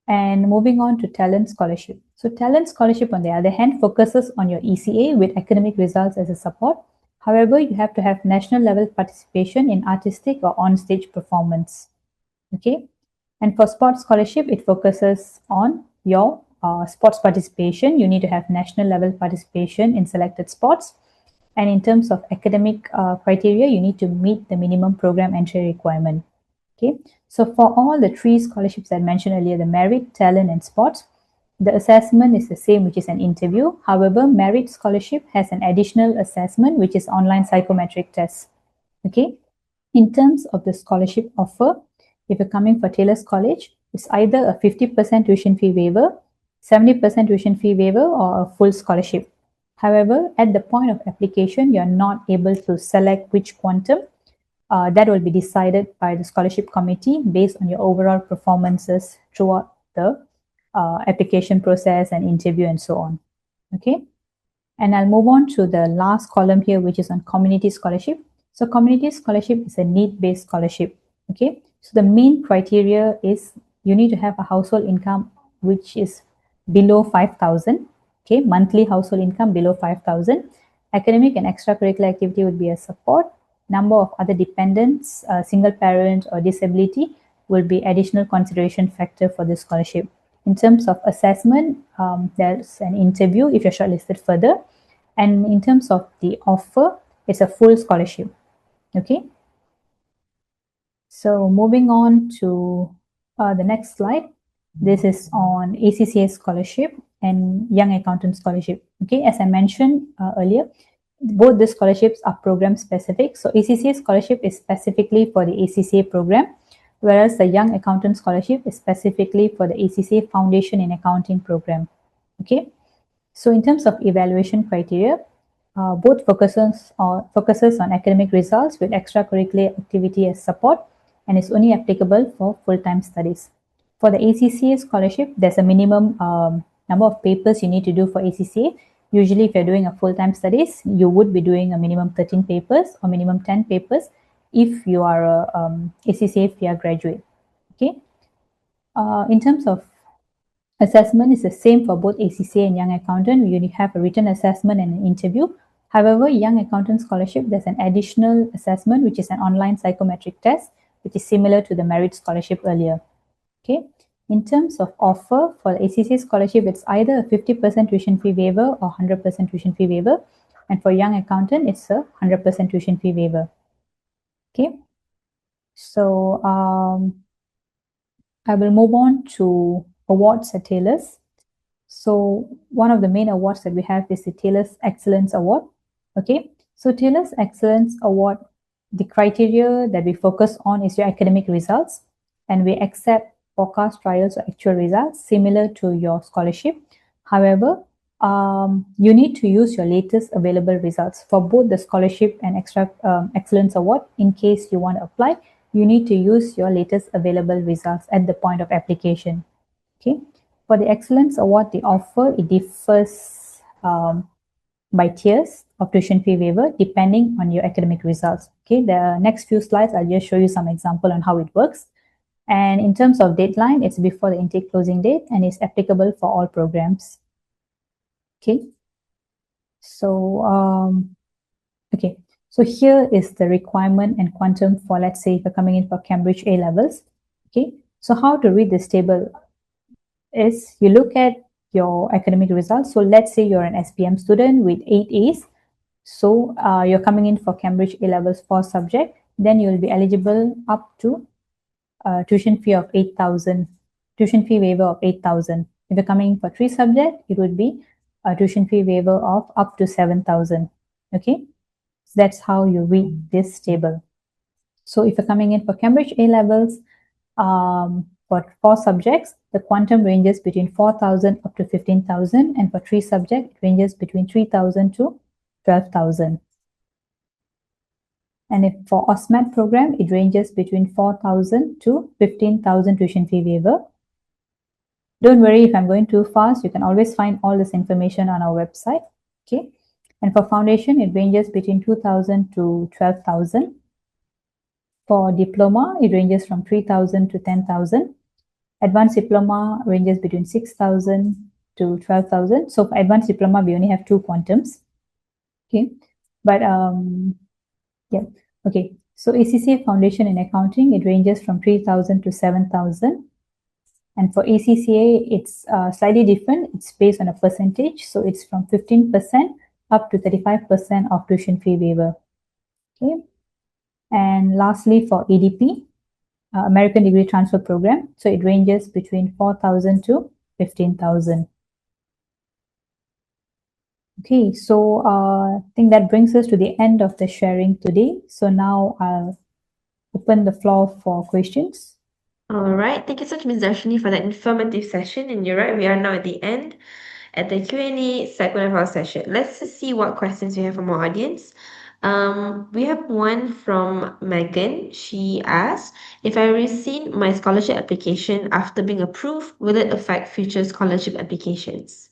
and moving on to Talent Scholarship. So Talent Scholarship, on the other hand, focuses on your ECA with academic results as a support. However, you have to have national level participation in artistic or on-stage performance. Okay, and for Sports Scholarship, it focuses on your sports participation. You need to have national level participation in selected sports. And in terms of academic criteria, you need to meet the minimum program entry requirement. Okay, so for all the three scholarships I mentioned earlier, the merit, talent, and sports, the assessment is the same, which is an interview. However, merit scholarship has an additional assessment, which is online psychometric test. Okay, in terms of the scholarship offer, if you're coming for Taylor's College, it's either a 50% tuition fee waiver, 70% tuition fee waiver, or a full scholarship. However, at the point of application, you're not able to select which quantum. That will be decided by the scholarship committee based on your overall performances throughout the application process and interview and so on. Okay. And I'll move on to the last column here, which is on community scholarship. So community scholarship is a need-based scholarship. Okay. So the main criteria is you need to have a household income which is below 5,000. Okay. Monthly household income below 5,000. Academic and extracurricular activity would be a support. Number of other dependents, single parent or disability will be additional consideration factor for this scholarship. In terms of assessment, there's an interview if you're shortlisted further. And in terms of the offer, it's a full scholarship. Okay. So moving on to the next slide. This is on ACCA scholarship and Young Accountant scholarship. Okay, as I mentioned earlier, both the scholarships are program specific. So ACCA scholarship is specifically for the ACCA program, whereas the Young Accountant scholarship is specifically for the ACCA Foundation in Accounting program. Okay, so in terms of evaluation criteria, both focuses on academic results with extracurricular activity as support, and is only applicable for full-time studies. For the ACCA scholarship, there's a minimum number of papers you need to do for ACCA. Usually, if you're doing a full-time studies, you would be doing a minimum 13 papers or minimum 10 papers if you are a ACCA FIA graduate. Okay. In terms of assessment, is the same for both ACCA and Young Accountant. You have a written assessment and an interview. However, Young Accountant Scholarship, there's an additional assessment, which is an online psychometric test, which is similar to the merit scholarship earlier. Okay. In terms of offer for the ACCA scholarship, it's either a 50% tuition fee waiver or 100% tuition fee waiver. And for Young Accountant, it's a 100% tuition fee waiver. Okay. So I will move on to awards at Taylor's. So one of the main awards that we have is the Taylor's Excellence Award. Okay, so Taylor's Excellence Award, the criteria that we focus on is your academic results, and we accept forecast trials or actual results similar to your scholarship. However, you need to use your latest available results for both the scholarship and excellence award. In case you want to apply, you need to use your latest available results at the point of application. Okay. For the Excellence Award, the offer, it differs by tiers of tuition fee waiver depending on your academic results. Okay, the next few slides, I'll just show you some example on how it works. And in terms of deadline, it's before the intake closing date and is applicable for all programs. Okay, so okay, so here is the requirement and quantum for, let's say, if you're coming in for Cambridge A levels. Okay, so how to read this table is you look at your academic results. So let's say you're an SPM student with 8 A's. So you're coming in for Cambridge A levels 4 subject, then you'll be eligible up to tuition fee of 8,000, tuition fee waiver of 8,000. If you're coming in for 3 subject, it would be a tuition fee waiver of up to 7,000. Okay, so that's how you read this table. So if you're coming in for Cambridge A levels, for 4 subjects, the quantum ranges between 4,000 up to 15,000, and for 3 subjects, it ranges between 3,000 to 12,000. And if for OSMAT program, it ranges between 4,000 to 15,000 tuition fee waiver. Don't worry if I'm going too fast, you can always find all this information on our website. Okay. And for foundation, it ranges between 2,000 to 12,000. For diploma, it ranges from 3,000 to 10,000. Advanced diploma ranges between 6,000 to 12,000. So for advanced diploma, we only have 2 quantums. Okay, but yeah, okay. So ACCA Foundation in Accounting, it ranges from 3,000 to 7,000. And for ACCA, it's slightly different. It's based on a percentage. So it's from 15% up to 35% of tuition fee waiver. Okay. And lastly, for ADP, American Degree Transfer Program. So it ranges between 4,000 to 15,000. Okay, so I think that brings us to the end of the sharing today. So now I'll open the floor for questions. All right. Thank you so much, Ms. Darshini, for that informative session. And you're right, we are now at the end at the Q&A segment of our session. Let's just see what questions we have from our audience. We have one from Megan. She asks, if I rescind my scholarship application after being approved, will it affect future scholarship applications?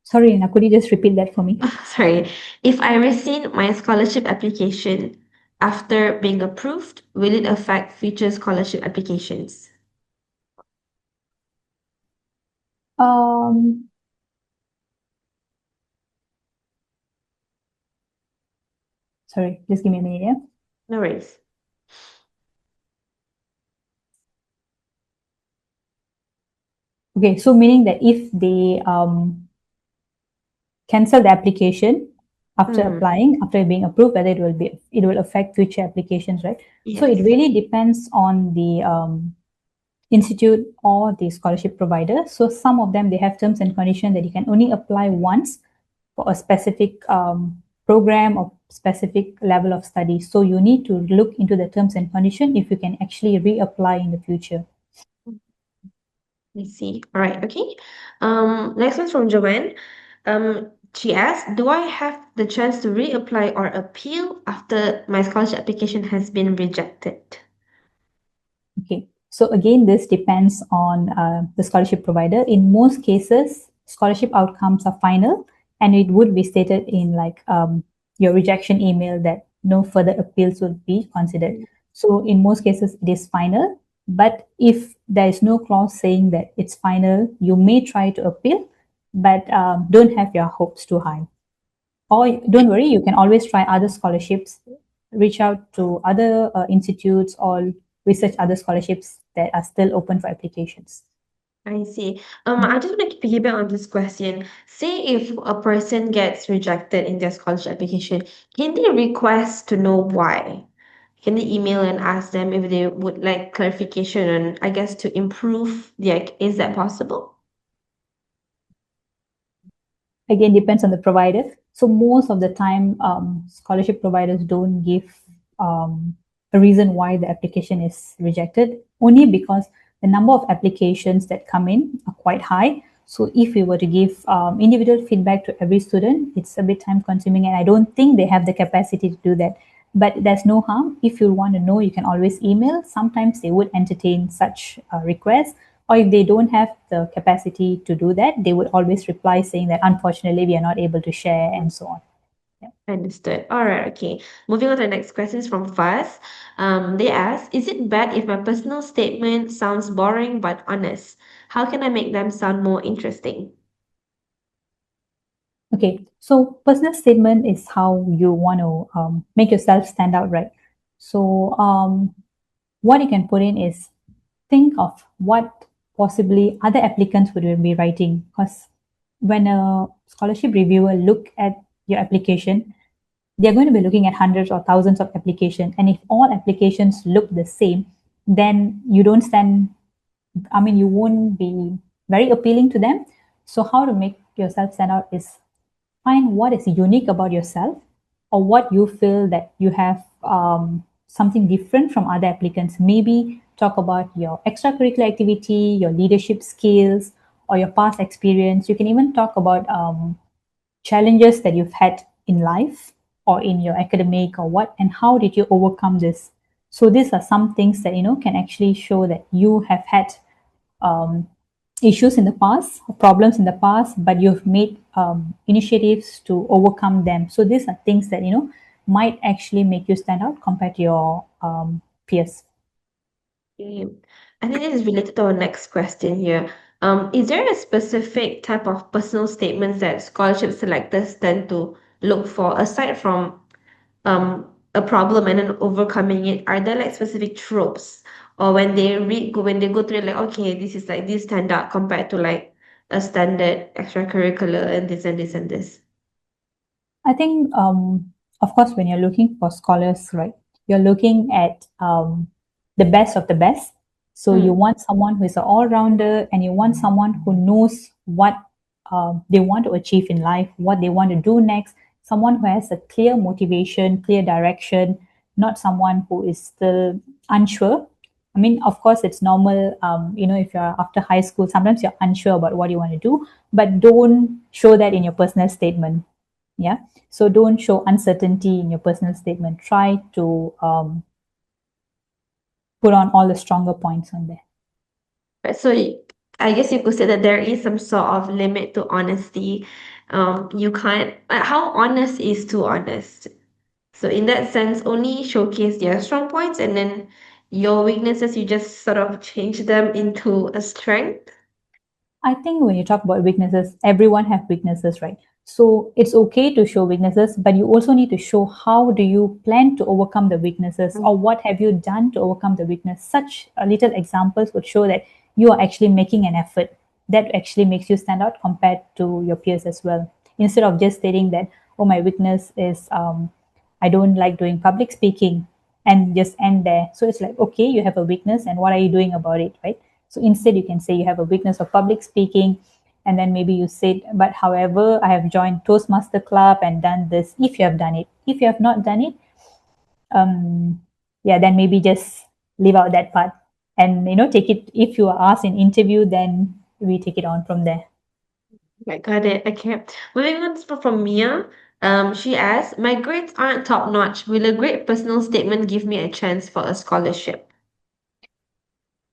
Sorry, Rina, could you just repeat that for me? Sorry. If I rescind my scholarship application after being approved, will it affect future scholarship applications? Um, Sorry, just give me a minute, yeah? No worries. Okay, so meaning that if they cancel the application after Mm, applying, after being approved, whether it will affect future applications, right? So it yes. really depends on the institute or the scholarship provider. So some of them they have terms and conditions that you can only apply once for a specific program or specific level of study. So you need to look into the terms and condition if you can actually reapply in the future. I see. All right. Okay. Next one's from Joanne. She asked, do I have the chance to reapply or appeal after my scholarship application has been rejected? Okay, so again, this depends on the scholarship provider. In most cases, scholarship outcomes are final, and it would be stated in like your rejection email that no further appeals will be considered. So in most cases, it is final. But if there is no clause saying that it's final, you may try to appeal, but don't have your hopes too high. Or don't worry, you can always try other scholarships, reach out to other institutes or research other scholarships that are still open for applications. I see. I just want to piggyback on this question. Say if a person gets rejected in their scholarship application, can they request to know why? Can they email and ask them if they would like clarification and I guess to improve their, is that possible? Again, depends on the provider. So most of the time, scholarship providers don't give a reason why the application is rejected, only because the number of applications that come in are quite high. So if we were to give individual feedback to every student, it's a bit time consuming, and I don't think they have the capacity to do that. But there's no harm. If you want to know, you can always email. Sometimes they would entertain such requests, or if they don't have the capacity to do that, they would always reply saying that unfortunately we are not able to share and so on. Yeah. Understood. All right, okay. Moving on to the next questions from Faz. They ask, is it bad if my personal statement sounds boring but honest? How can I make them sound more interesting? Okay, so personal statement is how you want to make yourself stand out, right? So what you can put in is think of what possibly other applicants would be writing, because when a scholarship reviewer look at your application, they're going to be looking at hundreds or thousands of applications, and if all applications look the same, then you don't stand, I mean, you won't be very appealing to them. So how to make yourself stand out is find what is unique about yourself, or what you feel that you have something different from other applicants. Maybe talk about your extracurricular activity, your leadership skills, or your past experience. You can even talk about challenges that you've had in life or in your academic or what, and how did you overcome this. So these are some things that can actually show that you have had um, issues in the past, problems in the past, but you've made initiatives to overcome them. So these are things that might actually make you stand out compared to your peers. Okay. I think this is related to our next question here. Is there a specific type of personal statements that scholarship selectors tend to look for aside from a problem and then overcoming it? Are there like specific tropes or when they go through it, like okay, this is like this stand out compared to like a standard extracurricular and this and this and this? I think, of course, when you're looking for scholars, right, you're looking at the best of the best. So you Mm. want someone who is an all-rounder, and you want someone who knows what they want to achieve in life, what they want to do next, someone who has a clear motivation, clear direction, not someone who is still unsure. I mean, of course, it's normal, if you're after high school, sometimes you're unsure about what you want to do, but don't show that in your personal statement. Yeah. So don't show uncertainty in your personal statement. Try to put on all the stronger points on there. Right, so I guess you could say that there is some sort of limit to honesty. You can't, how honest is too honest? So in that sense, only showcase their strong points, and then your weaknesses, you just sort of change them into a strength. I think when you talk about weaknesses, everyone have weaknesses, right? So it's okay to show weaknesses, but you also need to show how do you plan to overcome the weaknesses, or what have you done to overcome the weakness. Such little examples would show that you are actually making an effort. That actually makes you stand out compared to your peers as well. Instead of just stating that, oh, my weakness is I don't like doing public speaking, and just end there. So it's like, okay, you have a weakness, and what are you doing about it, right? So instead, you can say you have a weakness of public speaking, and then maybe you say, but however, I have joined Toastmaster Club and done this. If you have done it, if you have not done it, yeah, then maybe just leave out that part, and take it. If you are asked in interview, then we take it on from there. I got it. Okay. Moving on from Mia. She asked, my grades aren't top notch. Will a great personal statement give me a chance for a scholarship?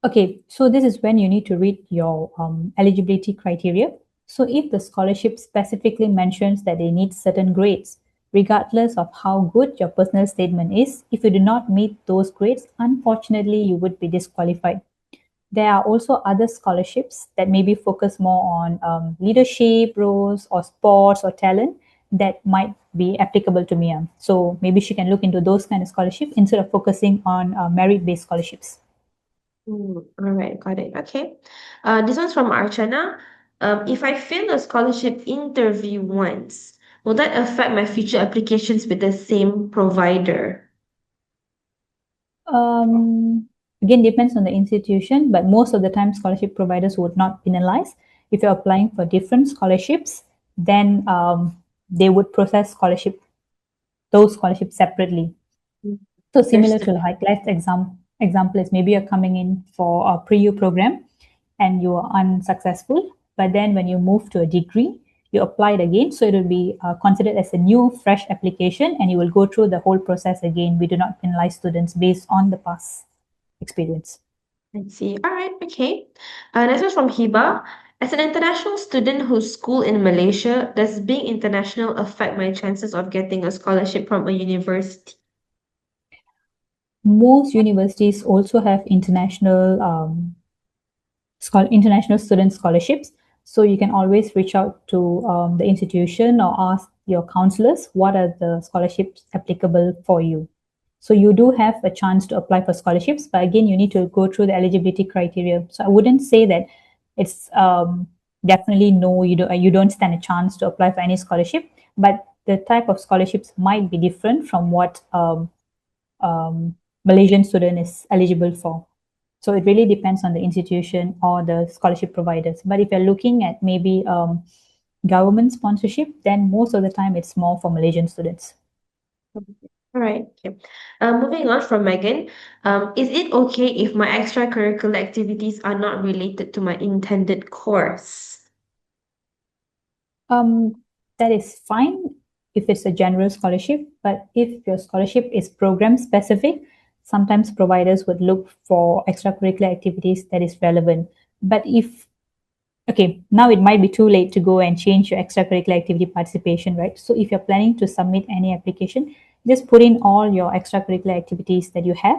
Okay, so this is when you need to read your eligibility criteria. So if the scholarship specifically mentions that they need certain grades, regardless of how good your personal statement is, if you do not meet those grades, unfortunately, you would be disqualified. There are also other scholarships that maybe focus more on leadership roles or sports or talent that might be applicable to Mia. So maybe she can look into those kind of scholarships instead of focusing on merit-based scholarships. All right, got it. Okay. This one's from Archana. If I fail a scholarship interview once, will that affect my future applications with the same provider? Again, depends on the institution, but most of the time, scholarship providers would not penalize. If you're applying for different scholarships, then they would process those scholarships separately. Mm, So similar understood. to like last example is maybe you're coming in for a pre-U program and you are unsuccessful, but then when you move to a degree, you apply it again. So it will be considered as a new fresh application, and you will go through the whole process again. We do not penalize students based on the past experience. I see. All right, okay. Next one's from Hiba. As an international student who's schooled in Malaysia, does being international affect my chances of getting a scholarship from a university? Most universities also have international student scholarships. So you can always reach out to the institution or ask your counselors what are the scholarships applicable for you. So you do have a chance to apply for scholarships, but again, you need to go through the eligibility criteria. So I wouldn't say that it's definitely no, you don't stand a chance to apply for any scholarship, but the type of scholarships might be different from what Malaysian student is eligible for. So it really depends on the institution or the scholarship providers. But if you're looking at maybe government sponsorship, then most of the time it's more for Malaysian students. All right. Okay. Moving on from Megan. Is it okay if my extracurricular activities are not related to my intended course? Um, that is fine if it's a general scholarship, but if your scholarship is program specific, sometimes providers would look for extracurricular activities that is relevant. But if okay, now it might be too late to go and change your extracurricular activity participation, right? So if you're planning to submit any application, just put in all your extracurricular activities that you have,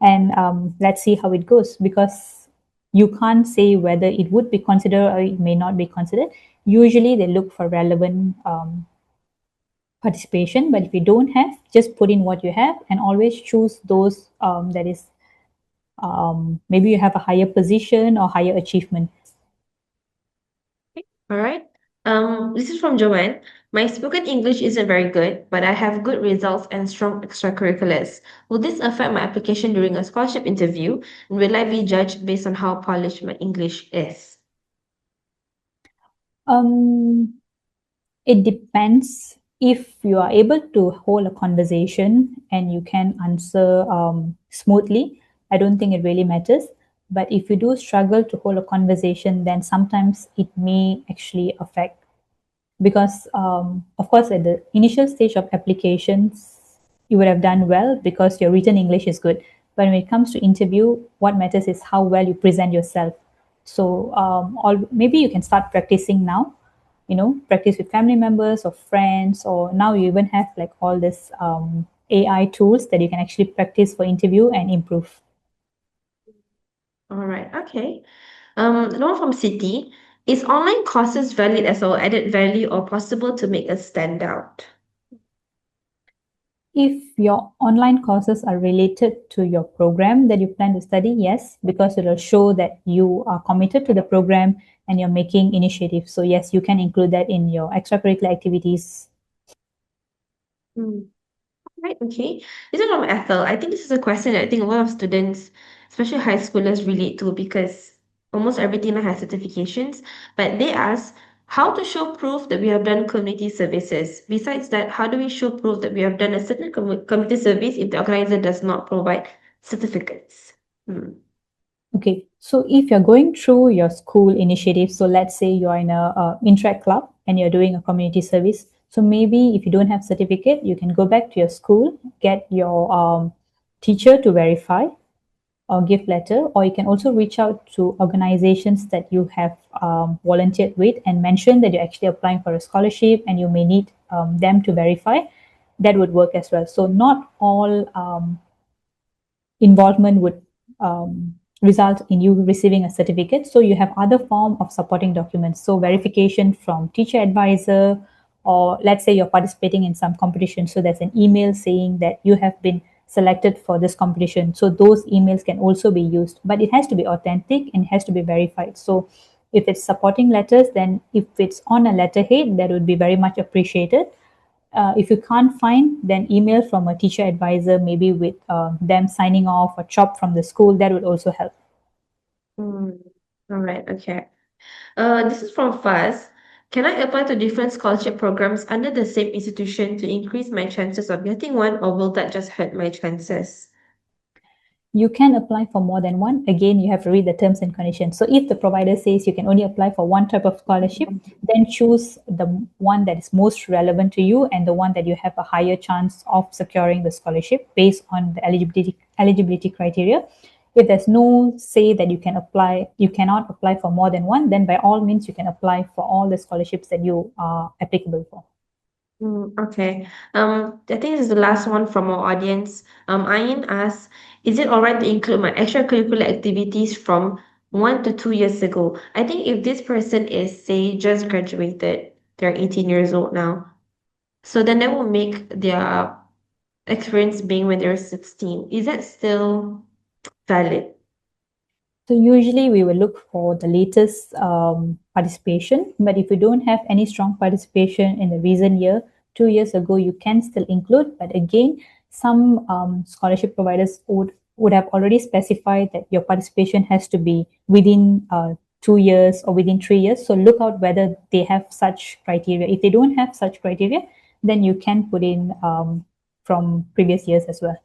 and let's see how it goes, because you can't say whether it would be considered or it may not be considered. Usually they look for relevant participation, but if you don't have, just put in what you have and always choose those that is maybe you have a higher position or higher achievement. All right. This is from Joanne. My spoken English isn't very good, but I have good results and strong extracurriculars. Will this affect my application during a scholarship interview? And will I be judged based on how polished my English is? Um, it depends. If you are able to hold a conversation and you can answer smoothly, I don't think it really matters. But if you do struggle to hold a conversation, then sometimes it may actually affect, because of course at the initial stage of applications you would have done well because your written English is good, but when it comes to interview, what matters is how well you present yourself. So maybe you can start practicing now, practice with family members or friends, or now you even have like all this AI tools that you can actually practice for interview and improve. All right, okay. One from City. Is online courses valid as our added value or possible to make us stand out? If your online courses are related to your program that you plan to study, yes, because it will show that you are committed to the program and you're making initiatives. So yes, you can include that in your extracurricular activities. Hmm. Right, okay. This is from Ethel. I think this is a question that I think a lot of students, especially high schoolers, relate to because almost everything now has certifications. But they ask how to show proof that we have done community services. Besides that, how do we show proof that we have done a certain community service if the organizer does not provide certificates? Hmm. Okay, so if you're going through your school initiative, so let's say you're in a interact club and you're doing a community service. So maybe if you don't have certificate, you can go back to your school, get your teacher to verify or give letter, or you can also reach out to organizations that you have volunteered with and mention that you're actually applying for a scholarship and you may need them to verify. That would work as well. So not all involvement would result in you receiving a certificate. So you have other form of supporting documents. So verification from teacher advisor, or let's say you're participating in some competition. So there's an email saying that you have been selected for this competition. So those emails can also be used, but it has to be authentic and it has to be verified. So if it's supporting letters, then if it's on a letterhead, that would be very much appreciated. If you can't find, then email from a teacher advisor, maybe with them signing off or chop from the school, that would also help. Hmm. All right, okay. This is from Faz. Can I apply to different scholarship programs under the same institution to increase my chances of getting one, or will that just hurt my chances? You can apply for more than one. Again, you have to read the terms and conditions. So if the provider says you can only apply for one type of scholarship, then choose the one that is most relevant to you and the one that you have a higher chance of securing the scholarship based on the eligibility criteria. If there's no say that you cannot apply for more than one, then by all means you can apply for all the scholarships that you are applicable for. Okay. I think this is the last one from our audience. Ayin asks, is it all right to include my extracurricular activities from 1 to 2 years ago? I think if this person is, say, just graduated, they're 18 years old now, so then that will make their experience being when they're 16. Is that still valid? So usually we will look for the latest participation, but if you don't have any strong participation in the recent year, 2 years ago, you can still include. But again, some scholarship providers would have already specified that your participation has to be within 2 years or within 3 years. So look out whether they have such criteria. If they don't have such criteria, then you can put in from previous years as well.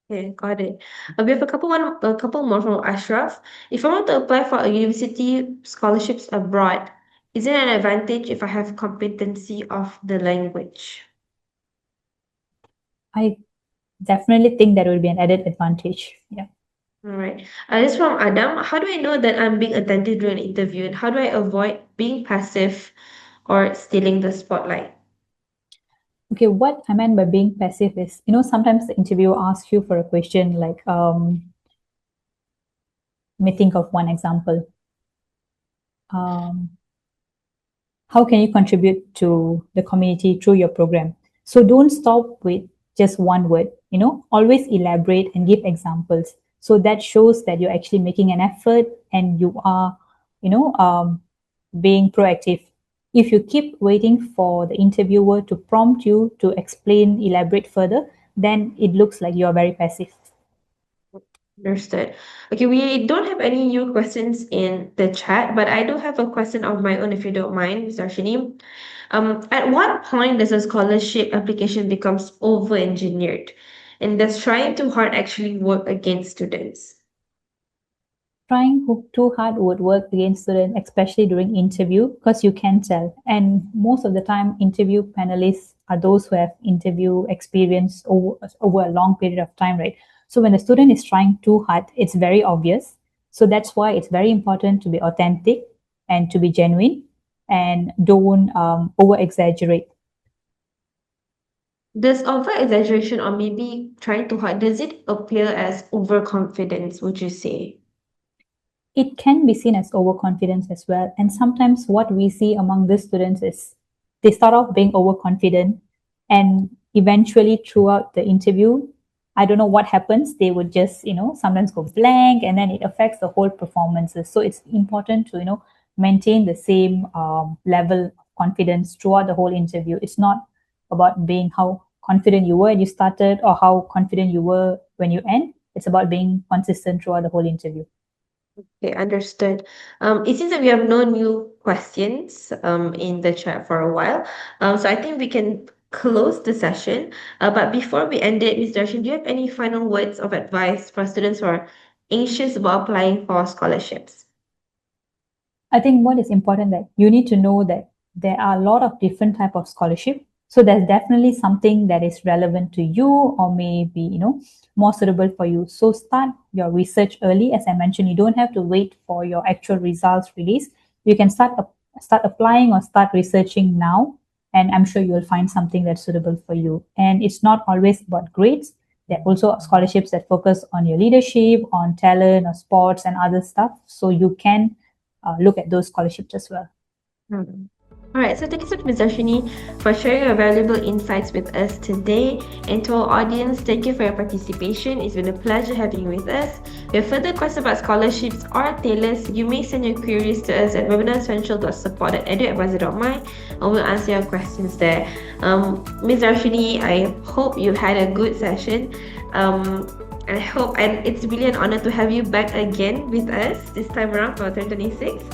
Okay, got it. We have a couple more from Ashraf. If I want to apply for a university scholarships abroad, is it an advantage if I have competency of the language? I definitely think that will be an added advantage. Yeah. All right. This is from Adam. How do I know that I'm being attentive during an interview, and how do I avoid being passive or stealing the spotlight? Okay, what I meant by being passive is, sometimes the interviewer asks you for a question like, let me think of one example. Um, how can you contribute to the community through your program? So don't stop with just one word, always elaborate and give examples. So that shows that you're actually making an effort and you are, you know, um, being proactive. If you keep waiting for the interviewer to prompt you to explain, elaborate further, then it looks like you're very passive. Understood. Okay, we don't have any new questions in the chat, but I do have a question of my own, if you don't mind, Mr. Darshini. At what point does a scholarship application becomes over-engineered? And does trying too hard actually work against students? Trying too hard would work against students, especially during interview, because you can tell. And most of the time, interview panelists are those who have interview experience over a long period of time, right? So when the student is trying too hard, it's very obvious. So that's why it's very important to be authentic and to be genuine and don't over exaggerate. Does over-exaggeration or maybe trying too hard, does it appear as overconfidence, would you say? It can be seen as overconfidence as well. And sometimes what we see among these students is they start off being overconfident and eventually throughout the interview, I don't know what happens. They would just, sometimes go blank and then it affects the whole performances. So it's important to, maintain the same level of confidence throughout the whole interview. It's not about being how confident you were when you started or how confident you were when you end. It's about being consistent throughout the whole interview. Okay, understood. It seems that we have no new questions in the chat for a while. So I think we can close the session. But before we end it, Ms. Darshan, do you have any final words of advice for students who are anxious about applying for scholarships? I think what is important that you need to know that there are a lot of different type of scholarship. So there's definitely something that is relevant to you or maybe, more suitable for you. So start your research early. As I mentioned, you don't have to wait for your actual results release. You can start applying or start researching now. And I'm sure you'll find something that's suitable for you. And it's not always about grades. There are also scholarships that focus on your leadership, on talent or sports and other stuff. So you can look at those scholarships as well. All right, so thank you so much, Ms. Darshini, for sharing your valuable insights with us today. And to our audience, thank you for your participation. It's been a pleasure having you with us. If you have further questions about scholarships or tailors, you may send your queries to us at webinarcentral.support@eduadvisor.my and we'll answer your questions there. Ms. Darshini, I hope you had a good session. And it's really an honor to have you back again with us this time around for 2026.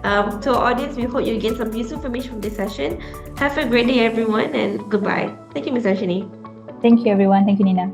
To our audience, we hope you gain some useful information from this session. Have a great day, everyone, and goodbye. Thank you, Ms. Darshini. Thank you, everyone. Thank you, Nina.